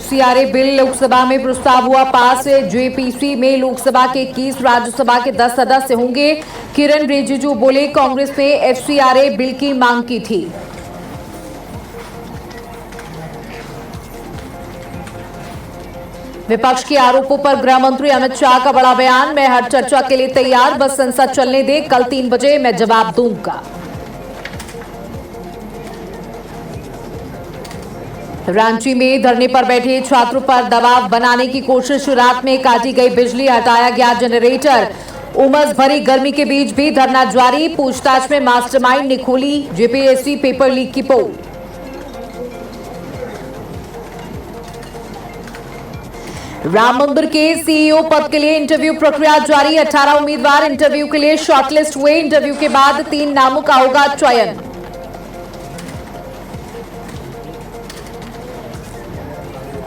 FCRA bill Lok Sabha में प्रस्ताव हुआ पास। जेपीसी में लोकसभा के 21, राज्यसभा के 10 सदस्य होंगे। किरण रिजिजू बोले, कांग्रेस ने एफसीआरए बिल की मांग की थी। विपक्ष के आरोपों पर गृह मंत्री अमित शाह का बड़ा बयान, मैं हर चर्चा के लिए तैयार, बस संसद चलने दे, कल 3 बजे मैं जवाब दूंगा। रांची में धरने पर बैठे छात्रों पर दबाव बनाने की कोशिश, रात में काटी गई बिजली, हटाया गया जनरेटर। उमस भरी गर्मी के बीच भी धरना जारी, पूछताछ में मास्टरमाइंड ने खोली जेपीएससी पेपर लीक की पोल। राम मंदिर के सीईओ पद के लिए इंटरव्यू प्रक्रिया जारी, 18 उम्मीदवार इंटरव्यू के लिए शॉर्टलिस्ट हुए। इंटरव्यू के बाद 3 नामों का होगा चयन।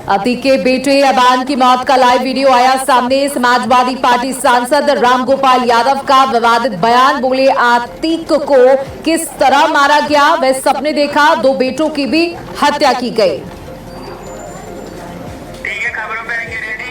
अति के बेटे अबान की मौत का लाइव वीडियो आया सामने, समाजवादी पार्टी सांसद रामगोपाल यादव का विवादित बयान, बोले आतिक को किस तरह मारा गया, वह सपने देखा, 2 बेटों की भी हत्या की गई। खबरों पे आएंगे रेडी।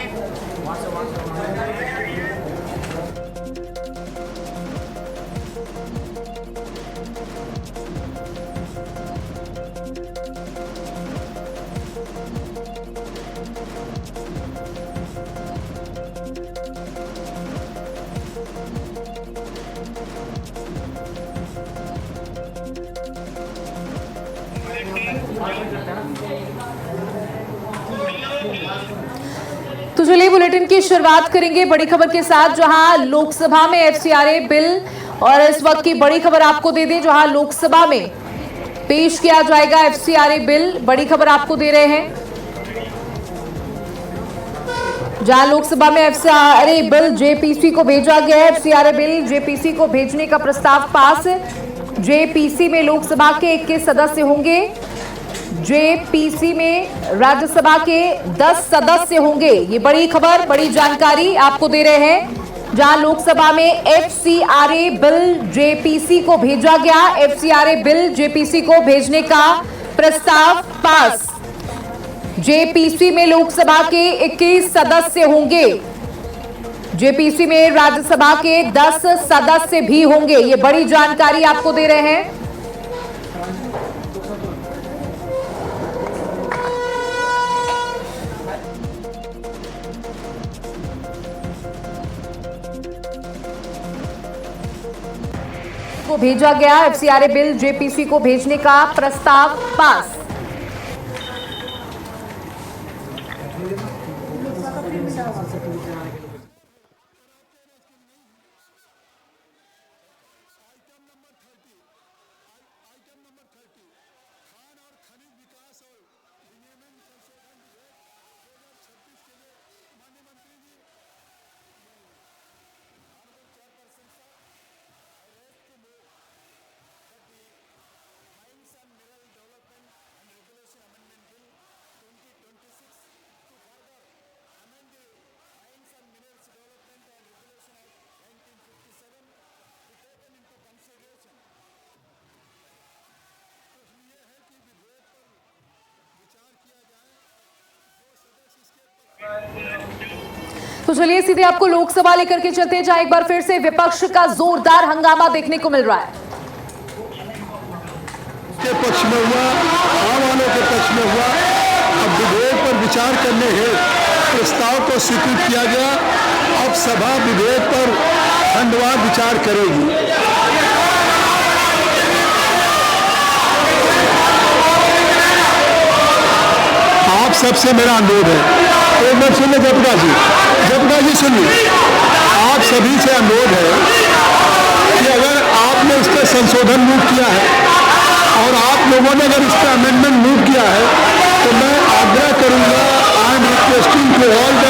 तो चलिए बुलेटिन की शुरुआत करेंगे बड़ी खबर के साथ, जहां लोकसभा में एफसीआरए बिल, और इस वक्त की बड़ी खबर आपको दे दें, जहां लोकसभा में पेश किया जाएगा एफसीआरए बिल। बड़ी खबर आपको दे रहे हैं, जहां लोकसभा में एफसीआरए बिल जेपीसी को भेजा गया है। एफसीआरए बिल जेपीसी को भेजने का प्रस्ताव पास। जेपीसी में लोकसभा के 21 सदस्य होंगे। जेपीसी में राज्यसभा के 10 सदस्य होंगे। ये बड़ी खबर, बड़ी जानकारी आपको दे रहे हैं, जहां लोकसभा में एफसीआरए बिल जेपीसी को भेजा गया। एफसीआरए बिल जेपीसी को भेजने का प्रस्ताव पास। जेपीसी में लोकसभा के 21 सदस्य होंगे। जेपीसी में राज्यसभा के 10 सदस्य भी होंगे। ये बड़ी जानकारी आपको दे रहे हैं। को भेजा गया एफसीआरए बिल जेपीसी को भेजने का प्रस्ताव पास। तो चलिए सीधे आपको लोकसभा लेकर के चलते हैं, जहां एक बार फिर से विपक्ष का जोरदार हंगामा देखने को मिल रहा है। के पक्ष में हुआ, आम वालों के पक्ष में हुआ। अब विधेयक पर विचार करने हेतु प्रस्ताव को स्वीकृत किया गया। अब सभा विधेयक पर खंडवार विचार करेगी। आप सबसे मेरा अनुरोध है, एक बार सुनिए जपका जी सुनिए, आप सभी से अनुरोध है कि अगर आपने इस पर संशोधन मूव किया है और आप लोगों ने अगर इस पर अमेंडमेंट मूव किया है, तो मैं आग्रह करूंगा, I am requesting to all the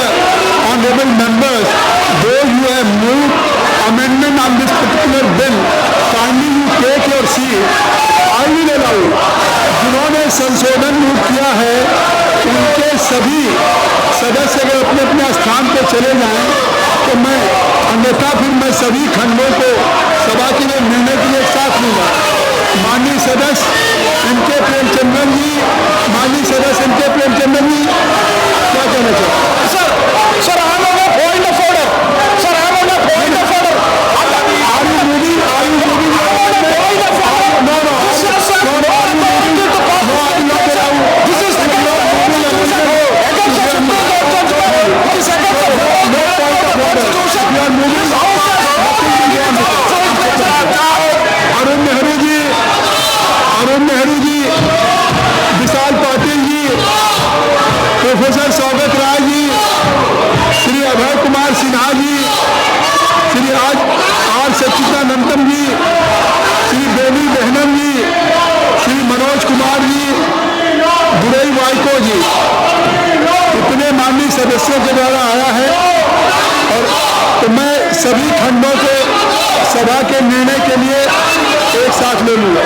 honourable members, though you have move amendment on this particular bill, kindly you take your seat. I will allow, जिन्होंने संशोधन मूव किया है उनके सभी सदस्य अगर अपने अपने स्थान पर चले जाएं, तो मैं अन्यथा फिर मैं सभी खंडों को सभा के लिए निर्णय के लिए साथ लूंगा। माननीय सदस्य इनके प्रेमचंद्रन जी, माननीय सदस्य इनके प्रेमचंद्रन जी, करना चाहिए। Sir, I am on a point of order. Sir, I am on a point of order. Are you moving? Are you moving? No, no. This is sir, No, no are you authority moving? to pass No, this I will not resolution. allow. This is against the Constitution. Against the Supreme Court judgment. It is against the No point of order. Constitution. You are moving. This house has Arun Nehru ji, Vishal Patil ji, professor Saugata Roy ji, Shri Abhay Kumar Sinha ji, Shri R Sachidanandam ji, Shri Benny Behanan ji, Shri Manoj Kumar ji, बुरई वाइको जी, इतने माननीय सदस्यों के द्वारा आया है। और तो मैं सभी खंडों के सभा के निर्णय के लिए एक साथ ले लूँगा।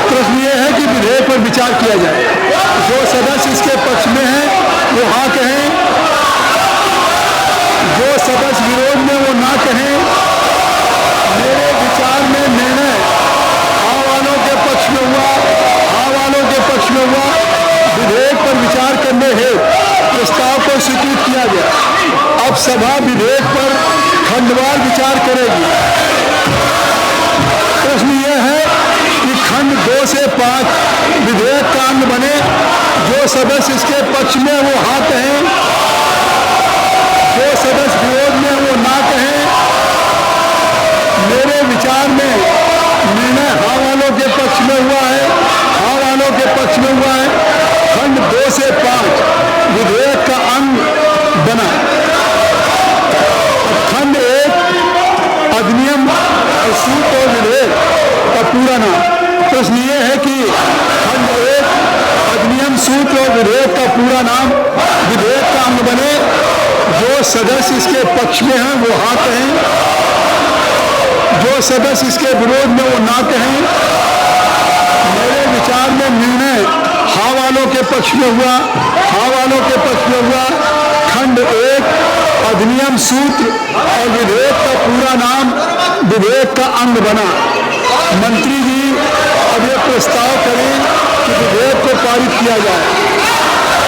प्रश्न ये है कि विधेयक पर विचार किया जाए। जो सदस्य इसके पक्ष में हैं वो हाँ कहें, जो सदस्य विरोध में वो ना कहें। मेरे विचार में निर्णय हाँ वालों के पक्ष में हुआ, हाँ वालों के पक्ष में हुआ। विधेयक पर विचार करने हेतु प्रस्ताव को स्वीकृत किया गया। अब सभा विधेयक पर खंडवार विचार करेगी। प्रश्न यह है कि खंड 2 से 5 विधेयक का अंग बने। जो सदस्य इसके पक्ष में वो हाँ कहें, जो सदस्य विरोध में वो ना कहें। मेरे विचार में निर्णय हाँ वालों के पक्ष में हुआ है, हाँ वालों के पक्ष में हुआ है। खंड 2 से 5 विधेयक का अंग बना। खंड 1 अधिनियम सूत्र और विधेयक का पूरा नाम। प्रश्न ये है कि खंड 1 अधिनियम सूत्र और विधेयक का पूरा नाम विधेयक का अंग बने। जो सदस्य इसके पक्ष में हैं वो हाँ कहें, जो सदस्य इसके विरोध में वो ना कहें। मेरे विचार में निर्णय हाँ वालों के पक्ष में हुआ, हाँ वालों के पक्ष में हुआ। खंड 1 अधिनियम सूत्र और विधेयक का पूरा नाम विधेयक का अंग बना। मंत्री जी अब ये प्रस्ताव करें कि विधेयक को पारित किया जाए।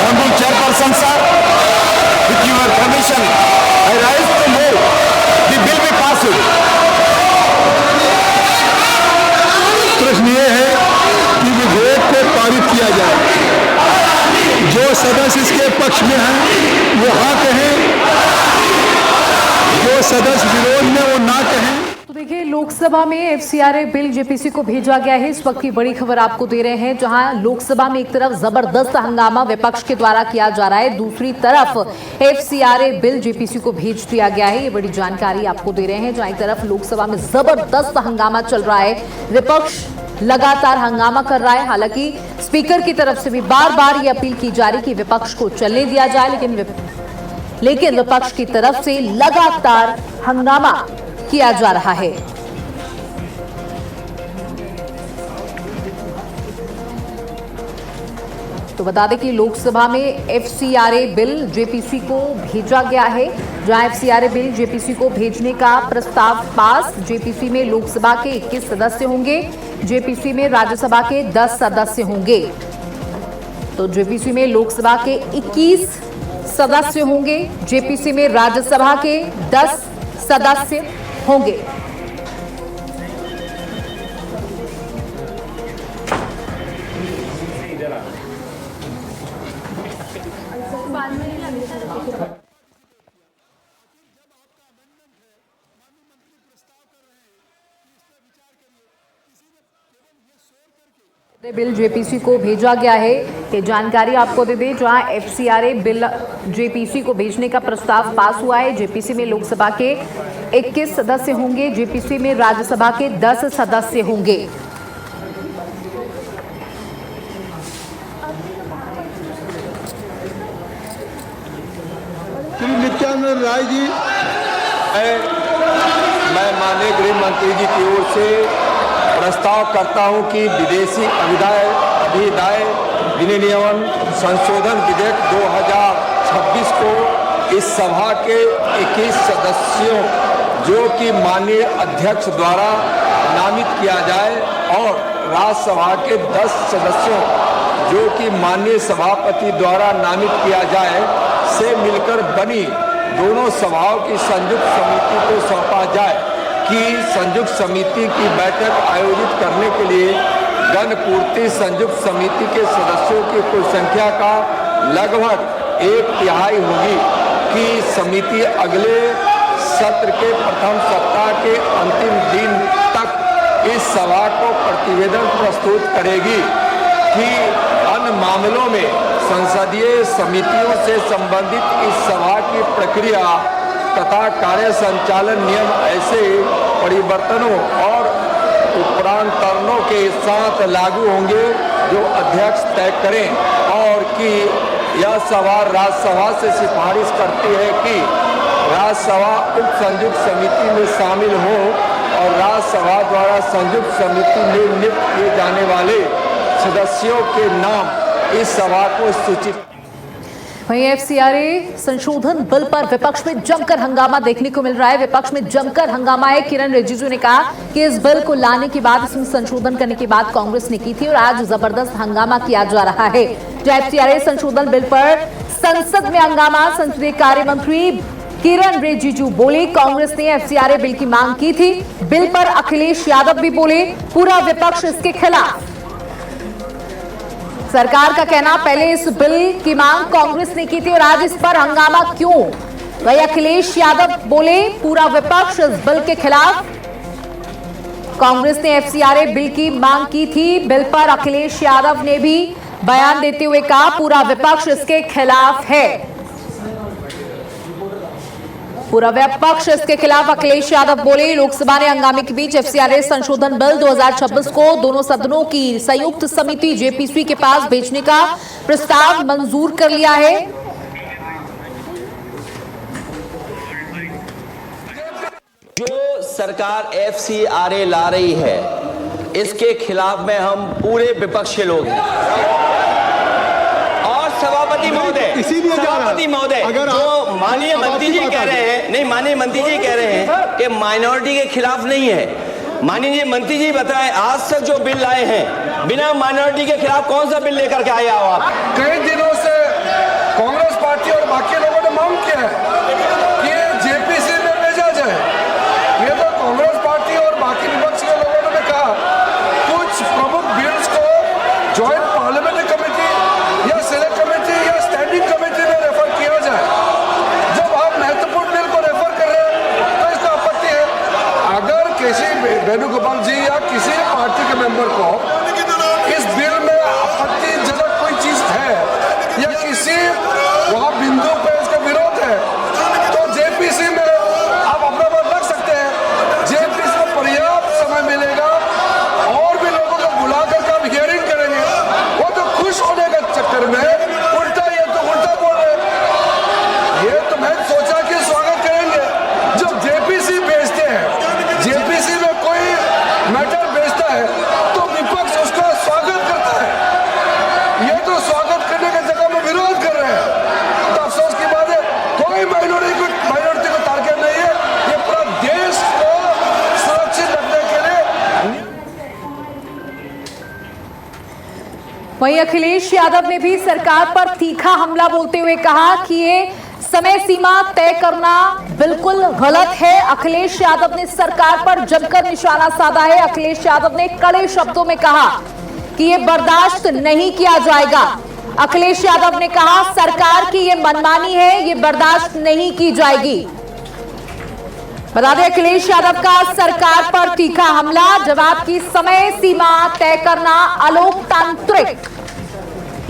Honorable Chairperson, sir, with your permission, I rise to move the bill be passed. प्रश्न ये है कि विधेयक को पारित किया जाए। जो सदस्य इसके पक्ष में हैं वो हाँ कहें, जो सदस्य विरोध में वो ना कहें। तो देखिए, लोकसभा में एफसीआरए बिल जेपीसी को भेजा गया है। इस वक्त की बड़ी खबर आपको दे रहे हैं, जहां लोकसभा में एक तरफ जबरदस्त हंगामा विपक्ष के द्वारा किया जा रहा है, दूसरी तरफ एफसीआरए बिल जेपीसी को भेज दिया गया है। ये बड़ी जानकारी आपको दे रहे हैं, जहां एक तरफ लोकसभा में जबरदस्त हंगामा चल रहा है, विपक्ष लगातार हंगामा कर रहा है। हालांकि स्पीकर की तरफ से भी बार बार ये अपील की जा रही कि विपक्ष को चलने दिया जाए, लेकिन विपक्ष की तरफ से लगातार हंगामा किया जा रहा है। तो बता दें कि लोकसभा में एफसीआरए बिल जेपीसी को भेजा गया है, जहां एफसीआरए बिल जेपीसी को भेजने का प्रस्ताव पास। जेपीसी में लोकसभा के 21 सदस्य होंगे, जेपीसी में राज्यसभा के 10 सदस्य होंगे। तो जेपीसी में लोकसभा के 21 सदस्य होंगे, जेपीसी में राज्यसभा के 10 सदस्य होंगे। बिल जेपीसी को भेजा गया है, ये जानकारी आपको दे दें। जहां एफसीआरए बिल जेपीसी को भेजने का प्रस्ताव पास हुआ है। जेपीसी में लोकसभा के 21 सदस्य होंगे, जेपीसी में राज्यसभा के 10 सदस्य होंगे। श्री नित्यानंद राय जी, मैं माननीय गृह मंत्री जी की ओर से प्रस्ताव करता हूं कि विदेशी अधिदाय विनियमन संशोधन विधेयक 2026 को इस सभा के 21 सदस्यों जो कि माननीय अध्यक्ष द्वारा नामित किया जाए और राज्यसभा के 10 सदस्यों जो कि माननीय सभापति द्वारा नामित किया जाए से मिलकर बनी दोनों सभाओं की संयुक्त समिति को सौंपा जाए कि संयुक्त समिति की बैठक आयोजित करने के लिए गणपूर्ति संयुक्त समिति के सदस्यों की कुल संख्या का लगभग 1/3 होगी कि समिति अगले सत्र के प्रथम सप्ताह के अंतिम दिन तक इस सभा को प्रतिवेदन प्रस्तुत करेगी कि अन्य मामलों में संसदीय समितियों से संबंधित इस सभा की प्रक्रिया तथा कार्य संचालन नियम ऐसे परिवर्तनों और उपरांतरणों के साथ लागू होंगे जो अध्यक्ष तय करें और कि यह सभा राज्यसभा से सिफारिश करती है कि राज्यसभा उप संयुक्त समिति में शामिल हो और राज्यसभा द्वारा संयुक्त समिति में नियुक्त किए जाने वाले सदस्यों के नाम इस सभा को सूचित। वहीं एफसीआरए संशोधन बिल पर विपक्ष में जमकर हंगामा देखने को मिल रहा है। विपक्ष में जमकर हंगामा है। किरण रिजिजू ने कहा कि इस बिल को लाने के बाद, इसमें संशोधन करने की बात कांग्रेस ने की थी और आज जबरदस्त हंगामा किया जा रहा है। एफसीआरए संशोधन बिल पर संसद में हंगामा। संसदीय कार्य मंत्री किरण रिजिजू बोले, कांग्रेस ने एफसीआरए बिल की मांग की थी। बिल पर अखिलेश यादव भी बोले, पूरा विपक्ष इसके खिलाफ। सरकार का कहना, पहले इस बिल की मांग कांग्रेस ने की थी और आज इस पर हंगामा क्यों? वही अखिलेश यादव बोले, पूरा विपक्ष इस बिल के खिलाफ। कांग्रेस ने एफसीआरए बिल की मांग की थी। बिल पर अखिलेश यादव ने भी बयान देते हुए कहा, पूरा विपक्ष इसके खिलाफ है। पूरा विपक्ष इसके खिलाफ अखिलेश यादव बोले। लोकसभा ने हंगामे के बीच एफसीआरए संशोधन बिल 2026 को दोनों सदनों की संयुक्त समिति जेपीसी के पास भेजने का प्रस्ताव मंजूर कर लिया है। जो सरकार एफसीआरए ला रही है, इसके खिलाफ में हम पूरे विपक्ष के लोग हैं। सभापति महोदय, अगर जो माननीय मंत्री जी कह रहे हैं, नहीं माननीय मंत्री जी कह रहे हैं कि माइनॉरिटी के खिलाफ नहीं है। माननीय मंत्री जी बताएं, आज तक जो बिल लाए हैं बिना माइनॉरिटी के खिलाफ कौन सा बिल लेकर के आए हो आप? कई दिनों से कांग्रेस पार्टी और बाकी लोगों ने मांग किया है कि जेपीसी में भेजा जाए। ये तो कांग्रेस पार्टी और बाकी विपक्ष के लोगों ने कहा कुछ प्रमुख बिल्स को ज्वाइंट पार्लियामेंट्री कमेटी या सेलेक्ट कमेटी या स्टैंडिंग कमेटी में रेफर किया जाए। जब आप महत्वपूर्ण बिल को रेफर कर रहे हैं तो इसका आपत्ति है। अगर किसी वेणुगोपाल जी या किसी पार्टी के मेंबर को इस बिल में आपत्तिजनक कोई चीज है या किसी वहां बिंदु पे इसका विरोध है तो जेपीसी में आप अपना बात रख सकते हैं। जेपीसी में पर्याप्त समय मिलेगा और भी लोगों को बुला करके आप हियरिंग करेंगे। वो तो खुश होने के चक्कर में उल्टा ये तो उल्टा बोल रहे। ये तो मैं सोचा कि स्वागत करेंगे। जब जेपीसी भेजते हैं, जेपीसी में कोई मैटर भेजता है तो विपक्ष उसका स्वागत करता है। ये तो स्वागत करने की जगह में विरोध कर रहे हैं। तो अफसोस की बात है, कोई माइनॉरिटी को टारगेट नहीं है। ये पूरा देश को सुरक्षित रखने के लिए। वहीं अखिलेश यादव ने भी सरकार पर तीखा हमला बोलते हुए कहा कि ये समय सीमा तय करना बिल्कुल गलत है। अखिलेश यादव ने सरकार पर जमकर निशाना साधा है। अखिलेश यादव ने कड़े शब्दों में कहा कि ये बर्दाश्त नहीं किया जाएगा। अखिलेश यादव ने कहा, सरकार की ये मनमानी है, ये बर्दाश्त नहीं की जाएगी। बता दें, अखिलेश यादव का सरकार पर तीखा हमला। जवाब की समय सीमा तय करना अलोकतांत्रिक,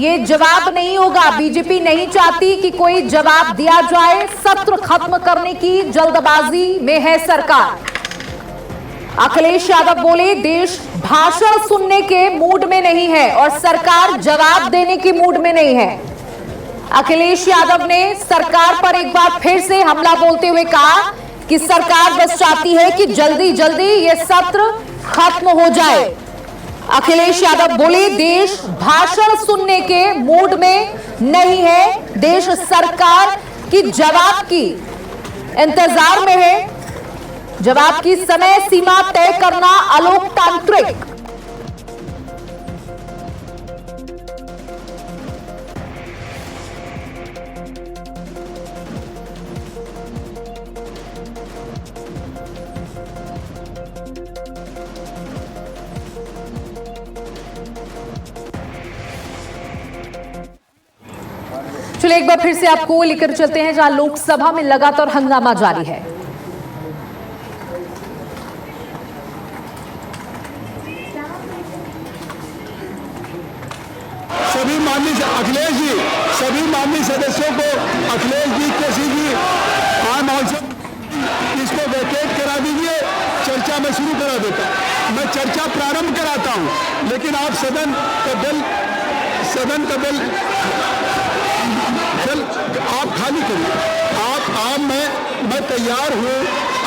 ये जवाब नहीं होगा। बीजेपी नहीं चाहती कि कोई जवाब दिया जाए। सत्र खत्म करने की जल्दबाजी में है सरकार। अखिलेश यादव बोले, देश भाषण सुनने के मूड में नहीं है और सरकार जवाब देने की मूड में नहीं है। अखिलेश यादव ने सरकार पर एक बार फिर से हमला बोलते हुए कहा कि सरकार बस चाहती है कि जल्दी जल्दी ये सत्र खत्म हो जाए। अखिलेश यादव बोले, देश भाषण सुनने के मूड में नहीं है, देश सरकार की जवाब की इंतजार में है। जवाब की समय सीमा तय करना अलोकतांत्रिक। चलिए एक बार फिर से आपको लेकर चलते हैं जहां लोकसभा में लगातार हंगामा जारी है। सभी माननीय अखिलेश जी, सभी माननीय सदस्यों को अखिलेश जी, केसी जी, आम इसको वैकेट करा दीजिए, चर्चा में शुरू करा देता हूं। मैं चर्चा प्रारंभ कराता हूं, लेकिन आप सदन का बिल आप खाली करिए। आप मैं तैयार हूँ।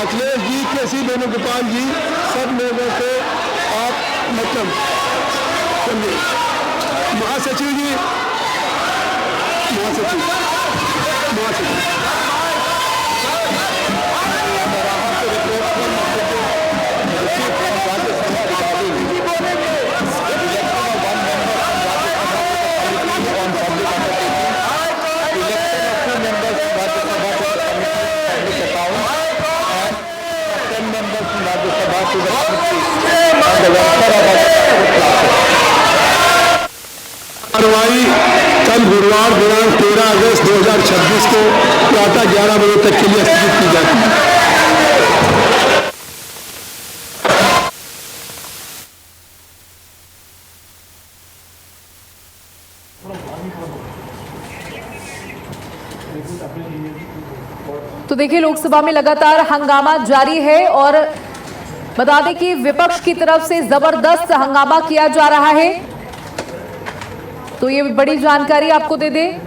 अखिलेश जी, केसी वेणुगोपाल जी, सब लोगों को आप मतलब महासचिव जी, कार्रवाई कल गुरुवार दिनांक 13 अगस्त 2026 को प्रातः 11 बजे तक के लिए स्थगित की जाती है। तो देखिए लोकसभा में लगातार हंगामा जारी है और बता दें कि विपक्ष की तरफ से जबरदस्त हंगामा किया जा रहा है। तो ये बड़ी जानकारी आपको दे दें,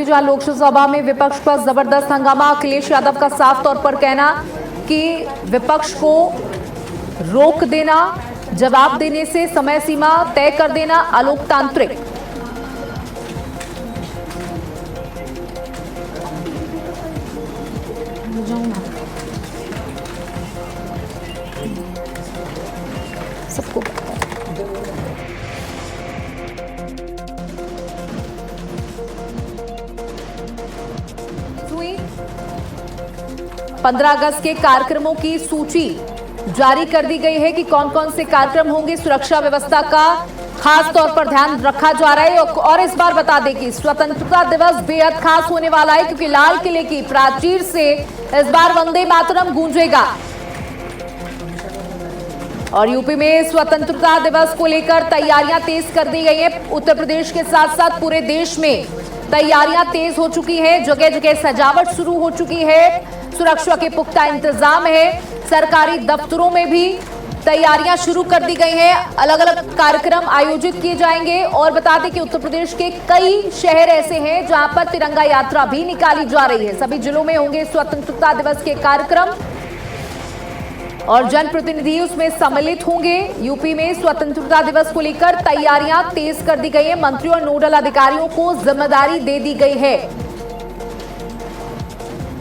जहां लोकसभा में विपक्ष पर जबरदस्त हंगामा। अखिलेश यादव का साफ तौर पर कहना कि विपक्ष को रोक देना, जवाब देने से समय सीमा तय कर देना अलोकतांत्रिक। सबको 15 अगस्त के कार्यक्रमों की सूची जारी कर दी गई है कि कौन कौन से कार्यक्रम होंगे। सुरक्षा व्यवस्था का खास तौर पर ध्यान रखा जा रहा है और इस बार बता दें कि स्वतंत्रता दिवस बेहद खास होने वाला है क्योंकि लाल किले की प्राचीर से इस बार वंदे मातरम गूंजेगा। और यूपी में स्वतंत्रता दिवस को लेकर तैयारियां तेज कर दी गई हैं। उत्तर प्रदेश के साथ साथ पूरे देश में तैयारियां तेज हो चुकी हैं। जगह जगह सजावट शुरू हो चुकी है। सुरक्षा के पुख्ता इंतजाम है। सरकारी दफ्तरों में भी तैयारियां शुरू कर दी गई हैं। अलग अलग कार्यक्रम आयोजित किए जाएंगे और बता दें कि उत्तर प्रदेश के कई शहर ऐसे हैं जहां पर तिरंगा यात्रा भी निकाली जा रही है। सभी जिलों में होंगे स्वतंत्रता दिवस के कार्यक्रम और जनप्रतिनिधि उसमें सम्मिलित होंगे। यूपी में स्वतंत्रता दिवस को लेकर तैयारियां तेज कर दी गई है। मंत्रियों और नोडल अधिकारियों को जिम्मेदारी दे दी गई है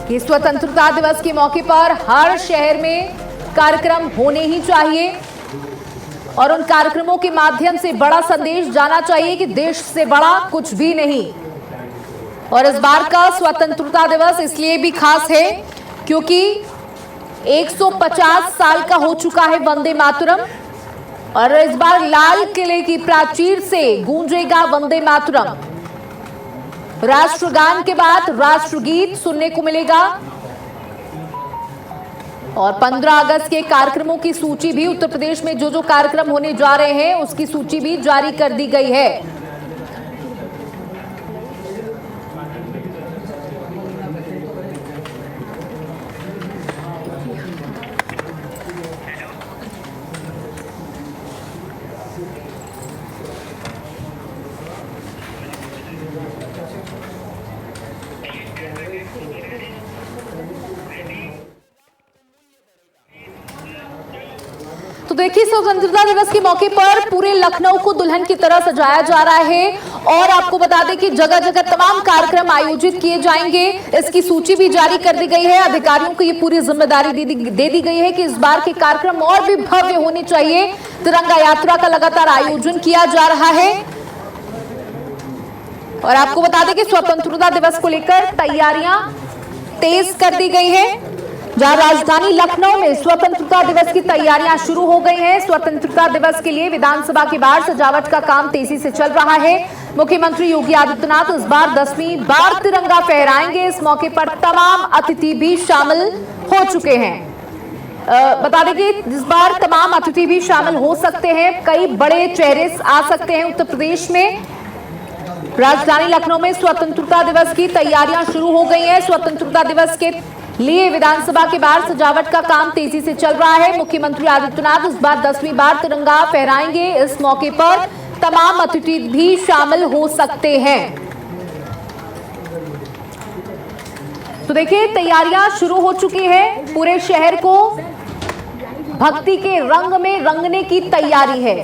कि स्वतंत्रता दिवस के मौके पर हर शहर में कार्यक्रम होने ही चाहिए और उन कार्यक्रमों के माध्यम से बड़ा संदेश जाना चाहिए कि देश से बड़ा कुछ भी नहीं। और इस बार का स्वतंत्रता दिवस इसलिए भी खास है क्योंकि 150 साल का हो चुका है वंदे मातरम और इस बार लाल किले की प्राचीर से गूंजेगा वंदे मातरम। राष्ट्रगान के बाद राष्ट्रगीत सुनने को मिलेगा और 15 अगस्त के कार्यक्रमों की सूची भी उत्तर प्रदेश में जो जो कार्यक्रम होने जा रहे हैं उसकी सूची भी जारी कर दी गई है। तो देखिए, स्वतंत्रता दिवस के मौके पर पूरे लखनऊ को दुल्हन की तरह सजाया जा रहा है और आपको बता दें कि जगह जगह तमाम कार्यक्रम आयोजित किए जाएंगे। इसकी सूची भी जारी कर दी गई है। अधिकारियों को ये पूरी जिम्मेदारी दे दी गई है कि इस बार के कार्यक्रम और भी भव्य होने चाहिए। तिरंगा यात्रा का लगातार आयोजन किया जा रहा है और आपको बता दें कि स्वतंत्रता दिवस को लेकर तैयारियां तेज कर दी गई है। जहां राजधानी लखनऊ में स्वतंत्रता दिवस की तैयारियां शुरू हो गई हैं। स्वतंत्रता दिवस के लिए विधानसभा के बाहर सजावट का काम तेजी से चल रहा है। मुख्यमंत्री योगी आदित्यनाथ इस बार 10वीं बार तिरंगा फहराएंगे। इस मौके पर तमाम अतिथि भी शामिल हो चुके हैं। बता दें कि इस बार तमाम अतिथि भी शामिल हो सकते हैं। कई बड़े चेहरे आ सकते हैं उत्तर प्रदेश में। राजधानी लखनऊ में स्वतंत्रता दिवस की तैयारियां शुरू हो गई हैं। स्वतंत्रता दिवस के लिए विधानसभा के बाहर सजावट का काम तेजी से चल रहा है। मुख्यमंत्री आदित्यनाथ इस बार 10वीं बार तिरंगा फहराएंगे। इस मौके पर तमाम अतिथि भी शामिल हो सकते हैं। तो देखिए, तैयारियां शुरू हो चुकी हैं। पूरे शहर को भक्ति के रंग में रंगने की तैयारी है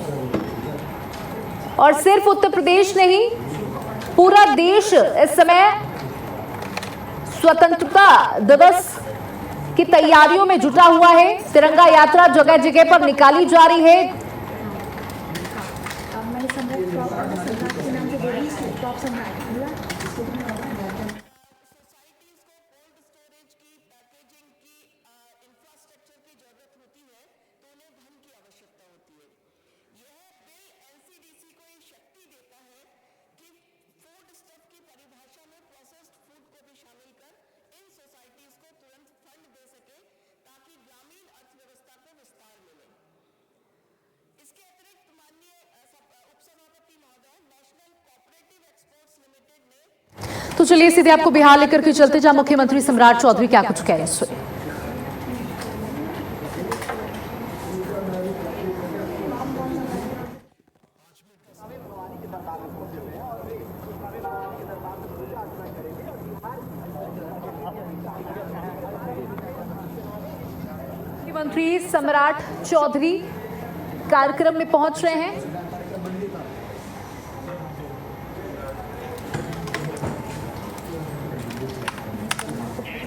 और सिर्फ उत्तर प्रदेश नहीं, पूरा देश इस समय स्वतंत्रता दिवस की तैयारियों में जुटा हुआ है। तिरंगा यात्रा जगह जगह पर निकाली जा रही है। तो चलिए सीधे आपको बिहार लेकर के चलते, जहां मुख्यमंत्री सम्राट चौधरी क्या कुछ कह रहे हैं सुनिए। मुख्यमंत्री सम्राट चौधरी कार्यक्रम में पहुंच रहे हैं।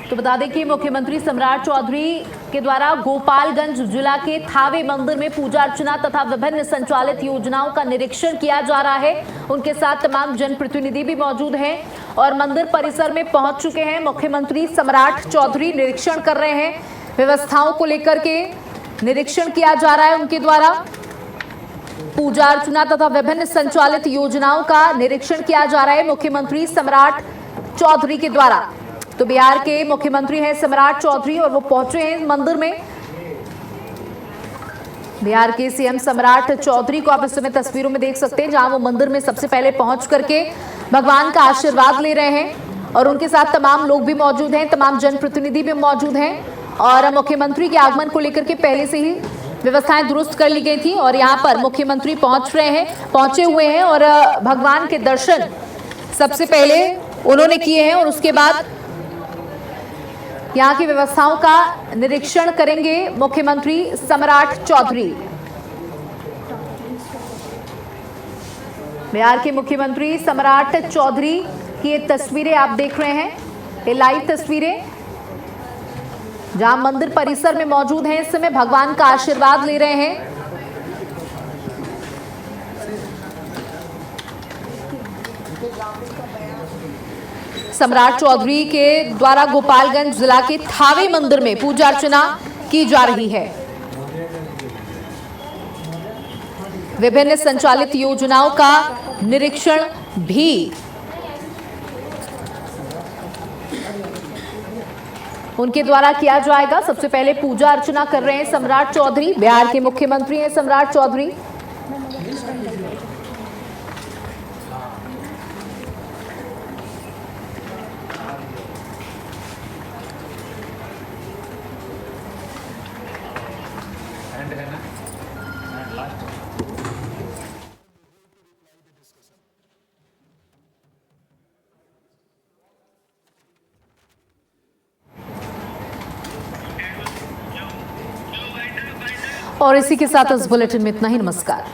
तो बता दें कि मुख्यमंत्री सम्राट चौधरी के द्वारा गोपालगंज जिला के थावे मंदिर में पूजा अर्चना तथा विभिन्न संचालित योजनाओं का निरीक्षण किया जा रहा है। उनके साथ तमाम जनप्रतिनिधि भी मौजूद हैं और मंदिर परिसर में पहुंच चुके हैं। मुख्यमंत्री सम्राट चौधरी निरीक्षण कर रहे हैं। व्यवस्थाओं को लेकर के निरीक्षण किया जा रहा है। उनके द्वारा पूजा अर्चना तथा विभिन्न संचालित योजनाओं का निरीक्षण किया जा रहा है मुख्यमंत्री सम्राट चौधरी के द्वारा। तो बिहार के मुख्यमंत्री हैं सम्राट चौधरी और वो पहुंचे हैं मंदिर में। बिहार के सीएम सम्राट चौधरी को आप इस समय तस्वीरों में देख सकते हैं, जहां वो मंदिर में सबसे पहले पहुंच करके भगवान का आशीर्वाद ले रहे हैं और उनके साथ तमाम लोग भी मौजूद हैं, तमाम जनप्रतिनिधि भी मौजूद हैं और मुख्यमंत्री के आगमन को लेकर के पहले से ही व्यवस्थाएं दुरुस्त कर ली गई थी और यहाँ पर मुख्यमंत्री पहुंचे हुए हैं और भगवान के दर्शन सबसे पहले उन्होंने किए हैं और उसके बाद यहाँ की व्यवस्थाओं का निरीक्षण करेंगे मुख्यमंत्री सम्राट चौधरी। बिहार के मुख्यमंत्री सम्राट चौधरी की ये तस्वीरें आप देख रहे हैं, ये लाइव तस्वीरें, जहां मंदिर परिसर में मौजूद हैं। इस समय भगवान का आशीर्वाद ले रहे हैं। सम्राट चौधरी के द्वारा गोपालगंज जिला के थावे मंदिर में पूजा अर्चना की जा रही है। विभिन्न संचालित योजनाओं का निरीक्षण भी उनके द्वारा किया जाएगा। सबसे पहले पूजा अर्चना कर रहे हैं सम्राट चौधरी। बिहार के मुख्यमंत्री हैं सम्राट चौधरी। और इसी के साथ इस बुलेटिन में इतना ही। नमस्कार।